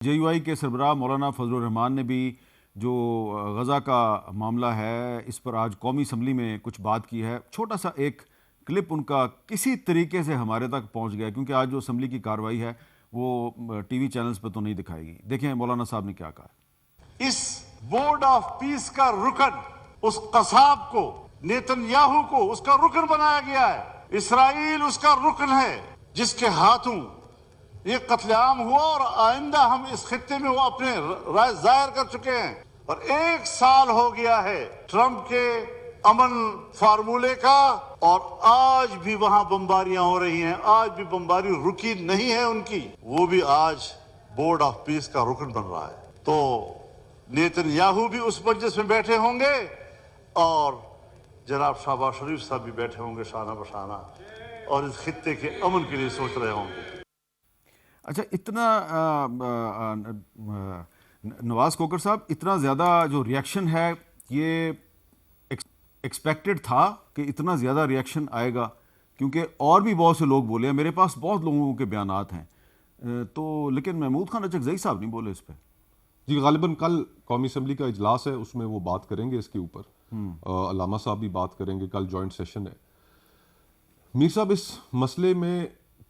جے you آئی کے سربراہ مولانا فضل الرحمان نے بھی جو غزہ کا معاملہ ہے اس پر آج قومی اسمبلی میں کچھ بات کی ہے. چھوٹا سا ایک کلپ ان کا کسی طریقے سے ہمارے تک پہنچ گیا کیونکہ آج جو اسمبلی کی کارروائی ہے وہ ٹی وی چینلز پہ تو نہیں دکھائے گی. دیکھیں مولانا صاحب نے کیا کہا. اس بورڈ آف پیس کا رکن اس قصاب کو نیتن یاہو کو اس کا رکن بنایا گیا ہے. اسرائیل اس کا رکن ہے جس کے ہاتھوں یہ قتل عام ہوا اور آئندہ ہم اس خطے میں وہ اپنے رائے ظاہر کر چکے ہیں. اور 1 سال ہو گیا ہے ٹرمپ کے امن فارمولے کا اور آج بھی وہاں بمباریاں ہو رہی ہیں. آج بھی بمباری رکی نہیں ہے ان کی. وہ بھی آج بورڈ آف پیس کا رکن بن رہا ہے. تو نیتن یاہو بھی اس مجلس میں بیٹھے ہوں گے اور جناب شہباز شریف صاحب بھی بیٹھے ہوں گے شانہ بشانہ اور اس خطے کے امن کے لیے سوچ رہے ہوں گے. اچھا اتنا نواز کوکر صاحب اتنا زیادہ جو ریاکشن ہے یہ ایکسپیکٹڈ تھا کہ اتنا زیادہ ریاکشن آئے گا کیونکہ اور بھی بہت سے لوگ بولے ہیں. میرے پاس بہت لوگوں کے بیانات ہیں تو لیکن محمود خان اچکزئی صاحب نہیں بولے اس پہ. جی غالباً کل قومی اسمبلی کا اجلاس ہے اس میں وہ بات کریں گے اس کے اوپر. علامہ صاحب بھی بات کریں گے. کل جوائنٹ سیشن ہے. میر صاحب اس مسئلے میں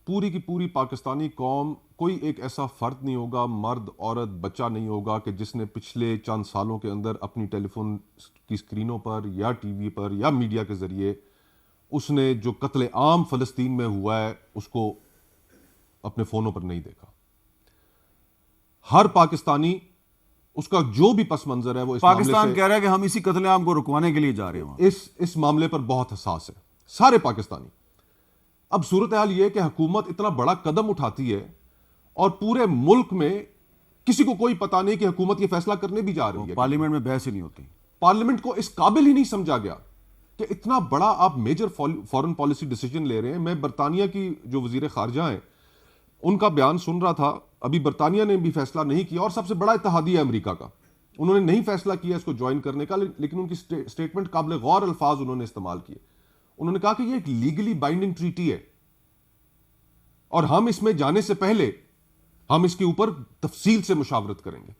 پوری کی پوری پاکستانی قوم کوئی ایک ایسا فرد نہیں ہوگا مرد عورت بچہ نہیں ہوگا کہ جس نے پچھلے چند سالوں کے اندر اپنی ٹیلی فون کی اسکرینوں پر یا ٹی وی پر یا میڈیا کے ذریعے اس نے جو قتل عام فلسطین میں ہوا ہے اس کو اپنے فونوں پر نہیں دیکھا. ہر پاکستانی اس کا جو بھی پس منظر ہے وہ اس پاکستان کہہ رہا ہے کہ ہم اسی قتل عام کو رکوانے کے لیے جا رہے ہیں. اس معاملے پر بہت حساس ہے سارے پاکستانی. اب صورتحال یہ ہے کہ حکومت اتنا بڑا قدم اٹھاتی ہے اور پورے ملک میں کسی کو کوئی پتہ نہیں کہ حکومت یہ فیصلہ کرنے بھی جا رہی ہے. پارلیمنٹ میں بحث ہی نہیں ہوتی. پارلیمنٹ کو اس قابل ہی نہیں سمجھا گیا کہ اتنا بڑا آپ میجر فورن پالیسی ڈیسیجن لے رہے ہیں. میں برطانیہ کی جو وزیر خارجہ ہیں ان کا بیان سن رہا تھا. ابھی برطانیہ نے بھی فیصلہ نہیں کیا اور سب سے بڑا اتحادی ہے امریکہ کا. انہوں نے نہیں فیصلہ کیا اس کو جوائن کرنے کا لیکن ان کی سٹیٹمنٹ قابل غور الفاظ انہوں نے استعمال کیے. انہوں نے کہا کہ یہ ایک لیگلی بائنڈنگ ٹریٹی ہے اور ہم اس میں جانے سے پہلے ہم اس کے اوپر تفصیل سے مشاورت کریں گے.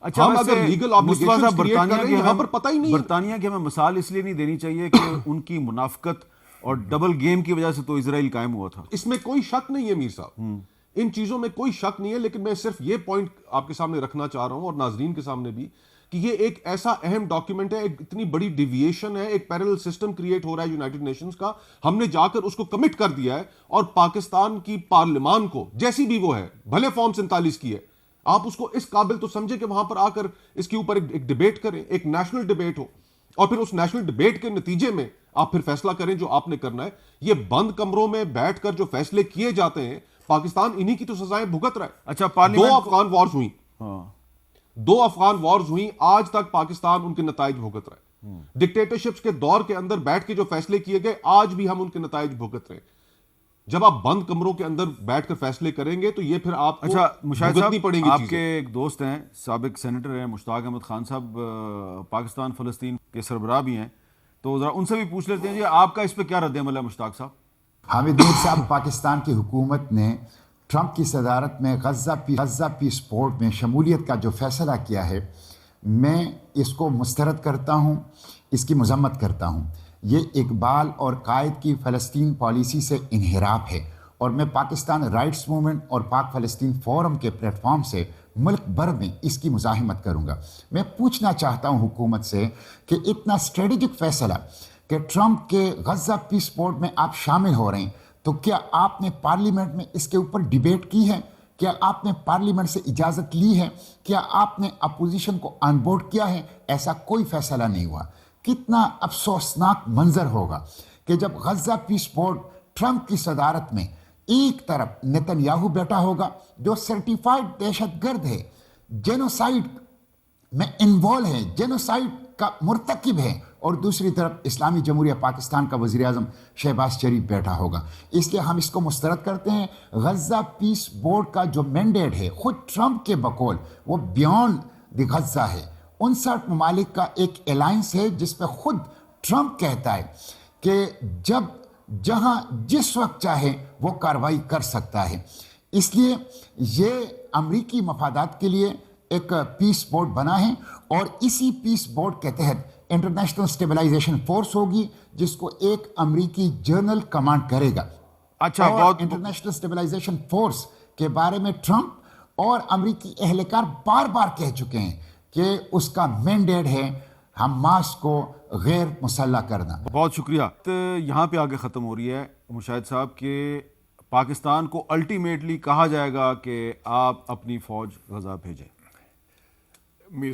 اچھا ہم اگر لیگل آبلیگیشنز کریٹ کر رہے ہیں یہاں پر پتہ ہی نہیں ہے. برطانیہ کی ہمیں مثال اس لیے نہیں دینی چاہیے کہ ان کی منافقت اور ڈبل گیم کی وجہ سے تو اسرائیل قائم ہوا تھا. اس میں کوئی شک نہیں ہے میر صاحب. ان چیزوں میں کوئی شک نہیں ہے لیکن میں صرف یہ پوائنٹ آپ کے سامنے رکھنا چاہ رہا ہوں اور ناظرین کے سامنے بھی کہ یہ ایک ایسا اہم ڈاکیومنٹ ہے. ایک اتنی بڑی ڈیویشن ہے. ایک پیرلل سسٹم کریٹ ہو رہا ہے یونائٹڈ نیشنز کا. ہم نے جا کر اس کو کمٹ کر دیا ہے اور پاکستان کی پارلیمان کو جیسی بھی وہ ہے بھلے فارم 47 کی ہے آپ اس کو اس قابل تو سمجھے کہ وہاں پر آ کر اس کے اوپر ایک ڈیبیٹ کریں. ایک نیشنل ڈیبیٹ ہو اور پھر اس نیشنل ڈیبیٹ کے نتیجے میں آپ پھر فیصلہ کریں جو آپ نے کرنا ہے. یہ بند کمروں میں بیٹھ کر جو فیصلے کیے جاتے ہیں پاکستان انہی کی تو سزائیں بھگت رہا ہے. اچھا 2 افغان وارز ہوئی 2 افغان وارز ہوئی آج تک پاکستان ان کے نتائج بھگت رہا ہے. ڈکٹیٹرشپس کے دور کے اندر بیٹھ کے جو فیصلے کیے گئے آج بھی ہم ان کے نتائج بھگت رہے ہیں. جب آپ بند کمروں کے اندر بیٹھ کر فیصلے کریں گے تو یہ پھر آپ کو بھگتنی پڑیں گی. آپ کے ایک دوست ہیں سابق سینیٹر ہیں مشتاق احمد خان صاحب پاکستان فلسطین کے سربراہ بھی ہیں تو ذرا ان سے بھی پوچھ لیتے ہیں جی آپ کا اس پہ کیا رد عمل ہے مشتاق صاحب. حامد میر صاحب پاکستان کی حکومت نے ٹرمپ کی صدارت میں غزہ پیس پورٹ میں شمولیت کا جو فیصلہ کیا ہے میں اس کو مسترد کرتا ہوں. اس کی مذمت کرتا ہوں. یہ اقبال اور قائد کی فلسطین پالیسی سے انحراف ہے اور میں پاکستان رائٹس موومنٹ اور پاک فلسطین فورم کے پلیٹ فارم سے ملک بھر میں اس کی مزاحمت کروں گا. میں پوچھنا چاہتا ہوں حکومت سے کہ اتنا اسٹریٹجک فیصلہ کہ ٹرمپ کے غزہ پیس پورٹ میں آپ شامل ہو رہے ہیں تو کیا آپ نے پارلیمنٹ میں اس کے اوپر ڈیبیٹ کی ہے؟ کیا آپ نے پارلیمنٹ سے اجازت لی ہے؟ کیا آپ نے اپوزیشن کو آن بورڈ کیا ہے؟ ایسا کوئی فیصلہ نہیں ہوا. کتنا افسوسناک منظر ہوگا کہ جب غزہ پیس پورٹ ٹرمپ کی صدارت میں ایک طرف نیتن یاہو بیٹھا ہوگا جو سرٹیفائڈ دہشت گرد ہے, جینوسائیڈ میں انوالو ہے, جینوسائیڈ کا مرتکب ہے, اور دوسری طرف اسلامی جمہوریہ پاکستان کا وزیر اعظم شہباز شریف بیٹھا ہوگا. اس لیے ہم اس کو مسترد کرتے ہیں. غزہ پیس بورڈ کا جو مینڈیٹ ہے خود ٹرمپ کے بقول وہ بیونڈ دی غزہ ہے. 59 ممالک کا ایک الائنس ہے جس پہ خود ٹرمپ کہتا ہے کہ جہاں جس وقت چاہے وہ کارروائی کر سکتا ہے. اس لیے یہ امریکی مفادات کے لیے ایک پیس بورڈ بنا ہے اور اسی پیس بورڈ کے تحت انٹرنیشنل اسٹیبلائزیشن فورس ہوگی جس کو ایک امریکی جنرل کمانڈ کرے گا. اچھا، اور بہت انٹرنیشنل اسٹیبلائزیشن فورس کے بارے میں ٹرمپ اور امریکی اہلکار بار بار کہہ چکے ہیں کہ اس کا مینڈیٹ ہے حماس کو غیر مسلح کرنا. بہت شکریہ. تو یہاں پہ آگے ختم ہو رہی ہے مشاہد صاحب کہ پاکستان کو الٹیمیٹلی کہا جائے گا کہ آپ اپنی فوج غزہ بھیجیں. میر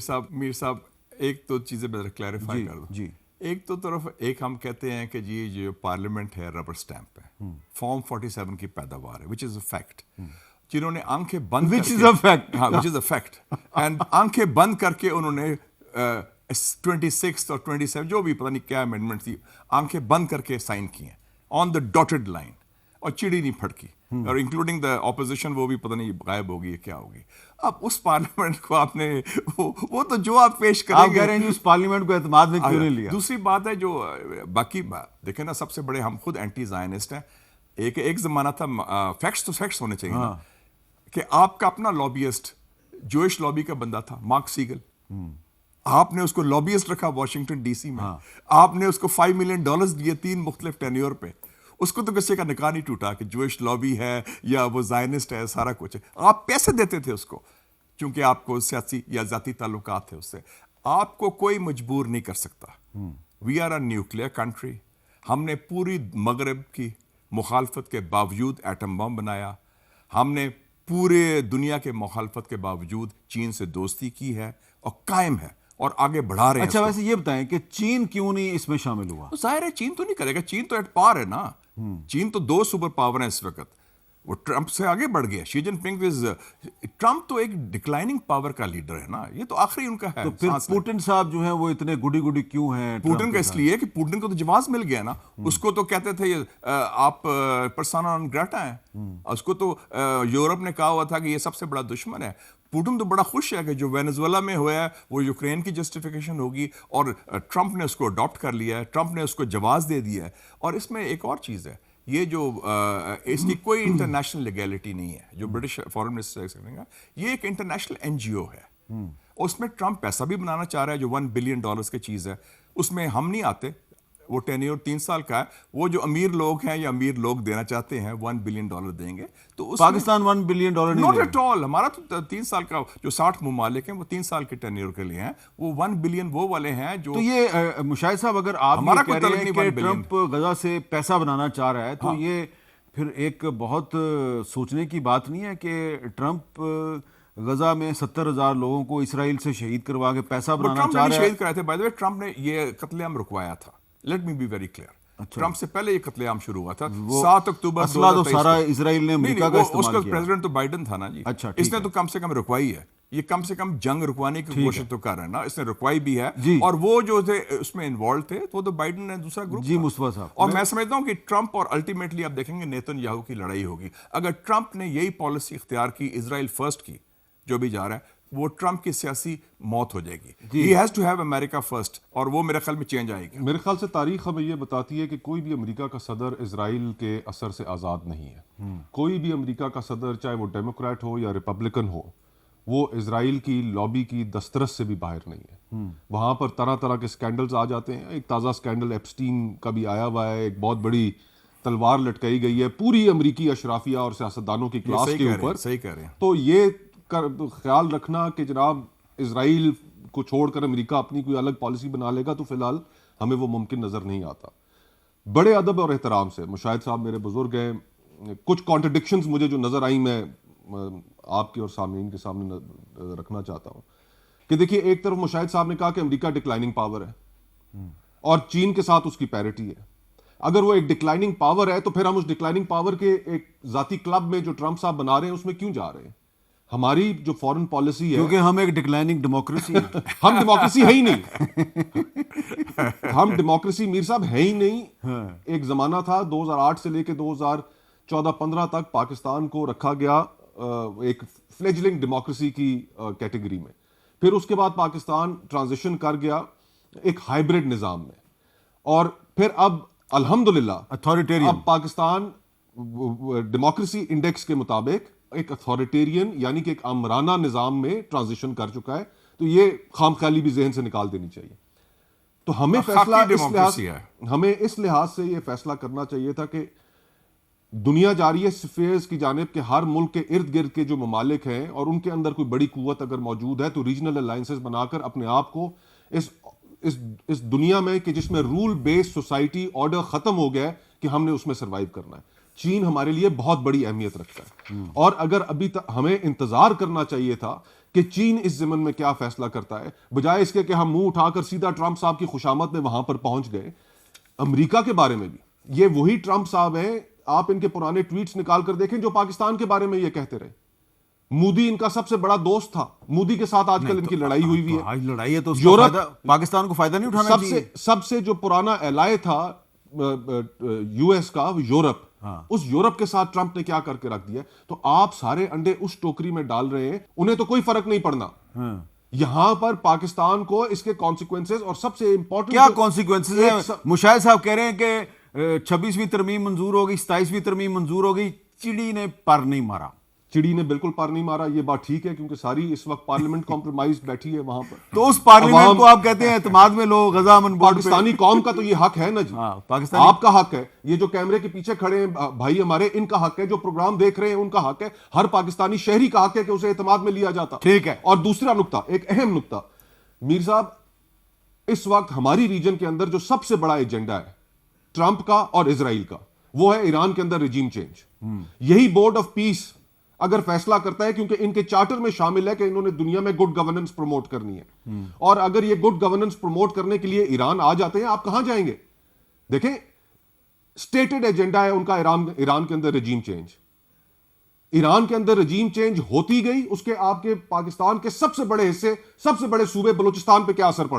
صاحب ایک تو چیزیں میں کلیریفائی کر دوں. جی ایک تو طرف ایک ہم کہتے ہیں کہ جی جو پارلیمنٹ ہے ربر سٹیمپ ہے، فارم 47 کی پیداوار ہے، وچ از اے فیکٹ. جنہوں نے آنکھیں بند وچ از اے فیکٹ، ہاں وچ از اے فیکٹ، اینڈ آنکھیں بند کر کے انہوں نے 26 اور 27 جو بھی پتہ نہیں کیا امینڈمنٹ تھی، آنکھیں بند کر کے سائن کیے ہیں آن دا ڈاٹڈ لائن، اور چڑی نہیں پھٹکی، اور انکلوڈنگ دا اپوزیشن وہ بھی پتہ نہیں غائب ہوگی یا کیا ہوگی. اب اس پارلیمنٹ کو آپ نے وہ تو جو آپ پیش کریں آپ گے، کہہ رہے ہیں اس پارلیمنٹ کو اعتماد میں کیوں نہیں لیا؟ دوسری بات ہے جو باقی دیکھیں نا، سب سے بڑے ہم خود اینٹی زائنسٹ ہیں. ایک زمانہ تھا، فیکٹس تو فیکٹس ہونے چاہیے نا، کہ آپ کا اپنا لابیسٹ جوئش لابی کا بندہ تھا مارک سیگل، آپ نے اس کو لابیسٹ رکھا واشنگٹن ڈی سی میں، آپ نے اس کو $5 ملین دیے 3 مختلف ٹینیور پہ. اس کو تو کسی کا نکاح نہیں ٹوٹا کہ جوئش لابی ہے یا وہ زائنسٹ ہے، سارا کچھ ہے. آپ پیسے دیتے تھے اس کو چونکہ آپ کو سیاسی یا ذاتی تعلقات تھے اس سے. آپ کو کوئی مجبور نہیں کر سکتا. We are a nuclear country. ہم نے پوری مغرب کی مخالفت کے باوجود ایٹم بم بنایا. ہم نے پورے دنیا کے مخالفت کے باوجود چین سے دوستی کی ہے اور قائم ہے اور آگے بڑھا رہے ہیں. اچھا، ویسے یہ بتائیں کہ چین کیوں نہیں اس میں شامل ہوا؟ ظاہر ہے چین تو نہیں کرے گا، چین تو ایٹ پار ہے نا. چین تو 2 سپر پاور ہیں اس وقت، وہ ٹرمپ سے آگے بڑھ گیا. شی جن پنگ ٹرمپ تو ایک ڈکلائننگ پاور کا لیڈر ہے نا، یہ تو آخری ان کا ہے. تو پھر پوٹن صاحب جو ہیں وہ اتنے گڈی کیوں ہیں؟ پوٹن کا اس لیے کہ پوٹن کو تو جواز مل گیا نا. اس کو تو کہتے تھے آپ پرسونا نان گریٹا ہیں، اس کو تو یورپ نے کہا ہوا تھا کہ یہ سب سے بڑا دشمن ہے. پوٹن تو بڑا خوش ہے کہ جو وینزویلا میں ہوا ہے وہ یوکرین کی جسٹیفیکیشن ہوگی، اور ٹرمپ نے اس کو اڈاپٹ کر لیا ہے، ٹرمپ نے اس کو جواز دے دیا ہے. اور اس میں ایک اور چیز ہے، یہ جو اس کی کوئی انٹرنیشنل لیگیلٹی نہیں ہے. جو برٹش فارن منسٹر کا یہ ایک انٹرنیشنل NGO ہے، اس میں ٹرمپ پیسہ بھی بنانا چاہ رہا ہے جو $1 بلین کی چیز ہے. اس میں ہم نہیں آتے. وہ ٹینیور 3 سال کا ہے. وہ جو امیر لوگ ہیں یا امیر لوگ دینا چاہتے ہیں $1 بلین دیں گے. تو پاکستان $1 بلین نہیں ناٹ ایٹ آل. ہمارا تو 3 سال کا جو 60 ممالک ہیں وہ 3 سال کے ٹینیور کے لیے ہیں. وہ $1 بلین وہ والے ہیں جو. تو یہ مشاہد صاحب اگر آپ ہمارا کہہ رہے ہیں کہ ٹرمپ غزہ سے پیسہ بنانا چاہ رہا ہے تو یہ پھر ایک بہت سوچنے کی بات نہیں ہے کہ ٹرمپ غزہ میں 70,000 لوگوں کو اسرائیل سے شہید کروا کے پیسہ بنانا چاہ رہا ہے؟ شہید کرائے تھے بائی دی وے. ٹرمپ نے یہ قتل عام رکوایا تھا. Let me be very clear. Trump سے پہلے یہ قتل عام شروع ہوا تھا 7 اکتوبر. اسلحہ تو سارا اسرائیل نے امریکہ کا استعمال کیا. اس کا پریزیڈنٹ تو بائیڈن تھا نا جی. اچھا، اس نے تو کم سے کم رکوائی ہے. یہ کم سے کم جنگ رکوانے کی کوشش تو کر رہے ہیں نا. اس نے رکوائی بھی ہے. اور وہ جو تھے اس میں انوالو تھے وہ تو بائیڈن نے دوسرا گروپ. جی مصطفیٰ صاحب. اور میں سمجھتا ہوں کہ ٹرمپ اور الٹیمیٹلی آپ دیکھیں گے نیتن یاہو کی لڑائی ہوگی. اگر ٹرمپ نے یہی پالیسی اختیار کی اسرائیل فرسٹ کی جو بھی جا رہا ہے، وہ ٹرمپ کی سیاسی موت ہو جائے گی. He has to have America first. اور وہ میرے خیال میں چینج آئے گی. میرے خیال سے تاریخ ہمیں یہ بتاتی ہے کہ کوئی بھی امریکہ کا صدر اسرائیل کے اثر سے آزاد نہیں ہے. کوئی بھی امریکہ کا صدر چاہے وہ ڈیموکریٹ ہو یا ریپبلکن ہو، وہ اسرائیل کی لابی کی دسترس سے بھی باہر نہیں ہے. وہاں پر طرح طرح کے سکینڈلز آ جاتے ہیں. ایک تازہ سکینڈل ایپسٹین کا بھی آیا ہوا ہے. ایک بہت بڑی تلوار لٹکائی گئی ہے پوری امریکی اشرافیہ اور سیاستدانوں کی کلاس کے اوپر. صحیح کہہ رہے ہیں. تو یہ خیال رکھنا کہ جناب اسرائیل کو چھوڑ کر امریکہ اپنی کوئی الگ پالیسی بنا لے گا، تو فی الحال ہمیں وہ ممکن نظر نہیں آتا. بڑے ادب اور احترام سے مشاہد صاحب میرے بزرگ ہیں. کچھ کانٹرڈکشنز مجھے جو نظر آئیں میں آپ کے اور سامعین کے سامنے رکھنا چاہتا ہوں کہ دیکھیے، ایک طرف مشاہد صاحب نے کہا کہ امریکہ ڈکلائننگ پاور ہے اور چین کے ساتھ اس کی پیرٹی ہے. اگر وہ ایک ڈکلائننگ پاور ہے تو پھر ہم اس ڈکلائننگ پاور کے ایک ذاتی کلب میں جو ٹرمپ صاحب بنا رہے ہیں اس میں کیوں جا رہے ہیں؟ ہماری جو فورن پالیسی ہے، کیونکہ ہم ایک ڈکلائننگ ڈیموکریسی ہیں. ہم ڈیموکریسی ہے ہی نہیں. ہم ڈیموکریسی میر صاحب ہے ہی نہیں. ایک زمانہ تھا 2008 سے لے کے 2014-15 تک پاکستان کو رکھا گیا ایک فلیجلنگ ڈیموکریسی کی کیٹیگری میں. پھر اس کے بعد پاکستان ٹرانزیشن کر گیا ایک ہائیبرڈ نظام میں، اور پھر اب الحمدللہ اتھارٹیرین. اب پاکستان ڈیموکریسی انڈیکس کے مطابق ایک اتھارٹیرین یعنی کہ ایک آمرانہ نظام میں ٹرانزیشن کر چکا ہے. تو یہ خام خیالی بھی ذہن سے نکال دینی چاہیے. تو ہمیں فیصلہ ہمیں اس لحاظ سے یہ فیصلہ کرنا چاہیے تھا کہ دنیا جا رہی ہے سفیئرز کی جانب کہ ہر ملک کے ارد گرد کے جو ممالک ہیں اور ان کے اندر کوئی بڑی قوت اگر موجود ہے تو ریجنل الائنسز بنا کر اپنے آپ کو اس دنیا میں کہ جس میں رول بیس سوسائٹی آرڈر ختم ہو گیا ہے کہ ہم نے اس میں سروائیو کرنا ہے. چین ہمارے لیے بہت بڑی اہمیت رکھتا ہے اور اگر ابھی تک ہمیں انتظار کرنا چاہیے تھا کہ چین اس ضمن میں کیا فیصلہ کرتا ہے بجائے اس کے کہ ہم منہ اٹھا کر سیدھا ٹرمپ صاحب کی خوشامد میں وہاں پر پہنچ گئے. امریکہ کے بارے میں بھی یہ وہی ٹرمپ صاحب ہیں, آپ ان کے پرانے ٹویٹس نکال کر دیکھیں جو پاکستان کے بارے میں یہ کہتے رہے. مودی ان کا سب سے بڑا دوست تھا, مودی کے ساتھ آج کل ان کی لڑائی ہوئی ہوئی ہے. لڑائی ہے تو یورپ پاکستان کو فائدہ نہیں اٹھانا چاہیے. سب سے جو پرانا ایلائے تھا یو ایس کا یورپ, اس یورپ کے ساتھ ٹرمپ نے کیا کر کے رکھ دیا. تو آپ سارے انڈے اس ٹوکری میں ڈال رہے ہیں, انہیں تو کوئی فرق نہیں پڑنا. یہاں پر پاکستان کو اس کے کانسیکوینسز اور سب سے امپورٹنٹ کیا کانسیکوینسز ہیں. مشاہد صاحب کہہ رہے ہیں کہ 26ویں ترمیم منظور ہو گئی, 27ویں ترمیم منظور ہو گئی, چڑی نے پر نہیں مارا. چڑی نے بالکل پر نہیں مارا, یہ بات ٹھیک ہے کیونکہ ساری اس وقت پارلیمنٹ کمپرومائز بیٹھی ہے وہاں پر. تو اس پارلیمنٹ کو آپ کہتے ہیں اعتماد میں لو, غزہ امن بورڈ پہ. پاکستانی قوم کا تو یہ حق ہے نا جی, آپ کا حق ہے. یہ جو کیمرے کے پیچھے کھڑے ہیں بھائی ہمارے, ان کا حق ہے. جو پروگرام دیکھ رہے ہیں ان کا حق ہے. ہر پاکستانی شہری کا حق ہے کہ اسے اعتماد میں لیا جاتا. ٹھیک ہے. اور دوسرا نقطہ, ایک اہم نقطہ میر صاحب, اس وقت ہماری ریجن کے اندر جو سب سے بڑا ایجنڈا ہے ٹرمپ کا اور اسرائیل کا, وہ ہے ایران کے اندر رجیم چینج. یہی بورڈ آف پیس اگر فیصلہ کرتا ہے, کیونکہ ان کے چارٹر میں شامل ہے کہ انہوں نے دنیا میں گڈ گورننس پروموٹ کرنی ہے, اور اگر یہ گڈ گورننس پروموٹ کرنے کے لیے ایران آ جاتے ہیں, آپ کہاں جائیں گے؟ دیکھیں سٹیٹڈ ایجنڈا ہے ان کا ایران کے اندر رجیم چینج. ایران کے اندر رجیم چینج ہوتی گئی, اس کے آپ کے پاکستان کے سب سے بڑے حصے, سب سے بڑے صوبے بلوچستان پہ کیا اثر پڑنا